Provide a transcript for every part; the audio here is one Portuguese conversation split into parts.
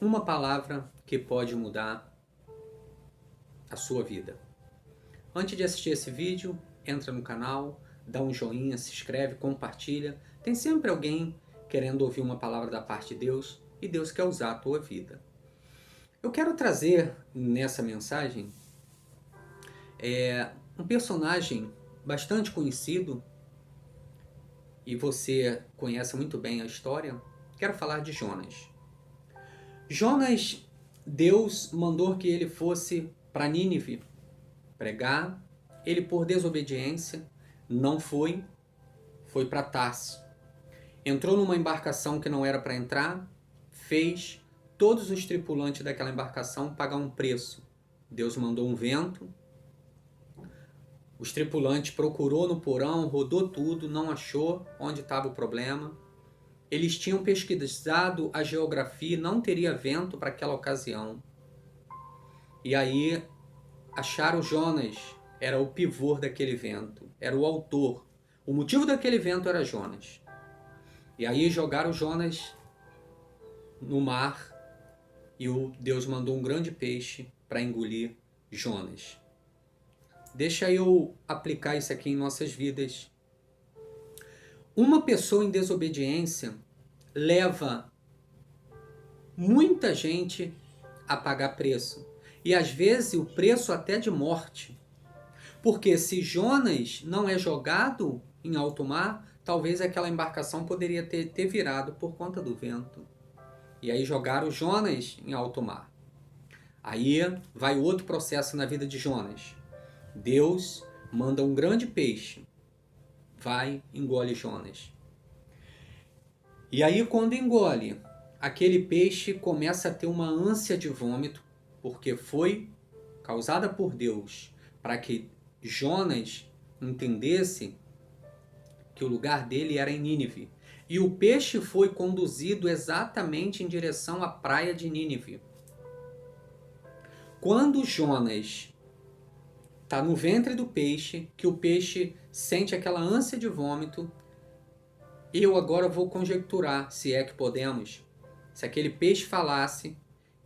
uma palavra que pode mudar a sua vida. Antes de assistir esse vídeo, entra no canal, dá um joinha, se inscreve, compartilha. Tem sempre alguém querendo ouvir uma palavra da parte de Deus e Deus quer usar a tua vida. Eu quero trazer nessa mensagem um personagem bastante conhecido e você conhece muito bem a história. Quero falar de Jonas. Jonas, Deus mandou que ele fosse para Nínive pregar. Ele, por desobediência, não foi para Tarso. Entrou numa embarcação que não era para entrar, fez todos os tripulantes daquela embarcação pagar um preço. Deus mandou um vento, os tripulantes procurou no porão, rodou tudo, não achou onde estava o problema. Eles tinham pesquisado a geografia, não teria vento para aquela ocasião. E aí acharam Jonas, era o pivô daquele vento, era o autor. O motivo daquele vento era Jonas. E aí jogaram Jonas no mar e Deus mandou um grande peixe para engolir Jonas. Deixa eu aplicar isso aqui em nossas vidas. Uma pessoa em desobediência leva muita gente a pagar preço. E às vezes o preço até de morte. Porque se Jonas não é jogado em alto mar, talvez aquela embarcação poderia ter virado por conta do vento. E aí jogaram Jonas em alto mar. Aí vai outro processo na vida de Jonas. Deus manda um grande peixe. Vai, engole Jonas. E aí quando engole, aquele peixe começa a ter uma ânsia de vômito, porque foi causada por Deus para que Jonas entendesse que o lugar dele era em Nínive. E o peixe foi conduzido exatamente em direção à praia de Nínive. Quando Jonas está no ventre do peixe, que o peixe sente aquela ânsia de vômito, eu agora vou conjecturar, se é que podemos, se aquele peixe falasse,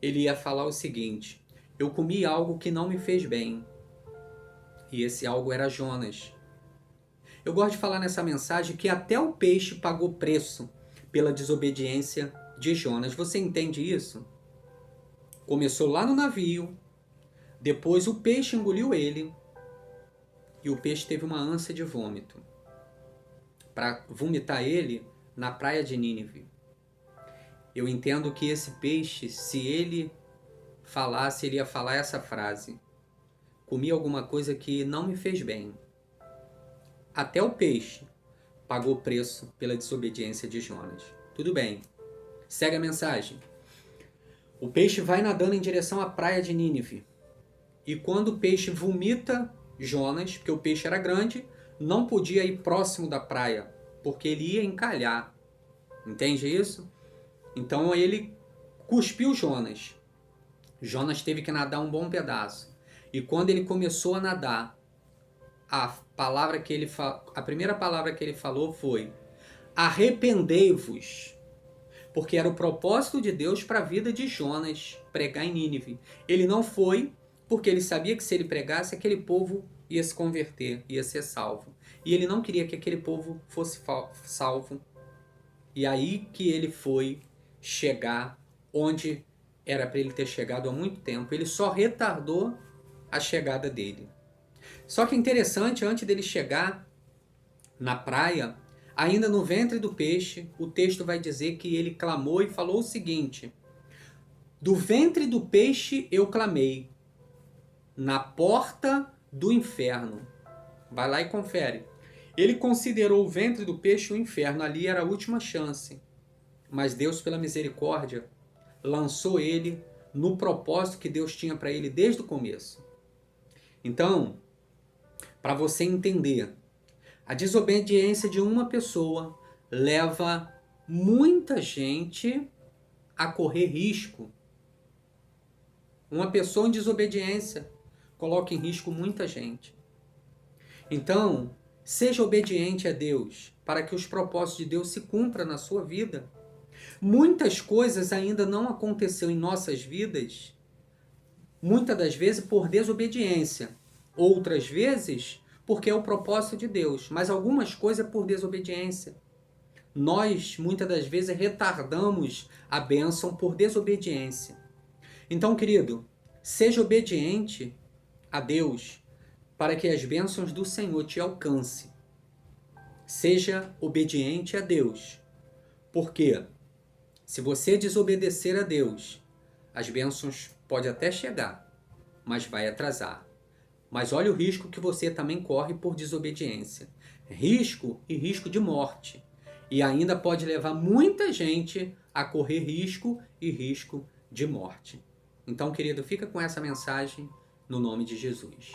ele ia falar o seguinte: eu comi algo que não me fez bem. E esse algo era Jonas. Eu gosto de falar nessa mensagem que até o peixe pagou preço pela desobediência de Jonas. Você entende isso? Começou lá no navio, depois o peixe engoliu ele e o peixe teve uma ânsia de vômito para vomitar ele na praia de Nínive. Eu entendo que esse peixe, se ele falasse, ele ia falar essa frase: comi alguma coisa que não me fez bem. Até o peixe pagou preço pela desobediência de Jonas. Tudo bem. Segue a mensagem. O peixe vai nadando em direção à praia de Nínive. E quando o peixe vomita Jonas, porque o peixe era grande, não podia ir próximo da praia, porque ele ia encalhar. Entende isso? Então ele cuspiu Jonas. Jonas teve que nadar um bom pedaço. E quando ele começou a nadar, a primeira palavra que ele falou foi: arrependei-vos. Porque era o propósito de Deus para a vida de Jonas pregar em Nínive. Ele não foi porque ele sabia que se ele pregasse, aquele povo ia se converter, ia ser salvo. E ele não queria que aquele povo fosse salvo. E aí que ele foi chegar onde era para ele ter chegado há muito tempo. Ele só retardou a chegada dele. Só que interessante, antes dele chegar na praia, ainda no ventre do peixe, o texto vai dizer que ele clamou e falou o seguinte: do ventre do peixe eu clamei, na porta do inferno. Vai lá e confere. Ele considerou o ventre do peixe o inferno, ali era a última chance. Mas Deus, pela misericórdia, lançou ele no propósito que Deus tinha para ele desde o começo. Então, para você entender, a desobediência de uma pessoa leva muita gente a correr risco. Uma pessoa em desobediência coloca em risco muita gente. Então, seja obediente a Deus para que os propósitos de Deus se cumpram na sua vida. Muitas coisas ainda não aconteceram em nossas vidas, muitas das vezes por desobediência, outras vezes porque é o propósito de Deus, mas algumas coisas por desobediência. Nós, muitas das vezes, retardamos a bênção por desobediência. Então, querido, seja obediente a Deus para que as bênçãos do Senhor te alcancem. Seja obediente a Deus, porque se você desobedecer a Deus, as bênçãos podem até chegar, mas vai atrasar. Mas olha o risco que você também corre por desobediência. Risco e risco de morte. E ainda pode levar muita gente a correr risco e risco de morte. Então, querido, fica com essa mensagem no nome de Jesus.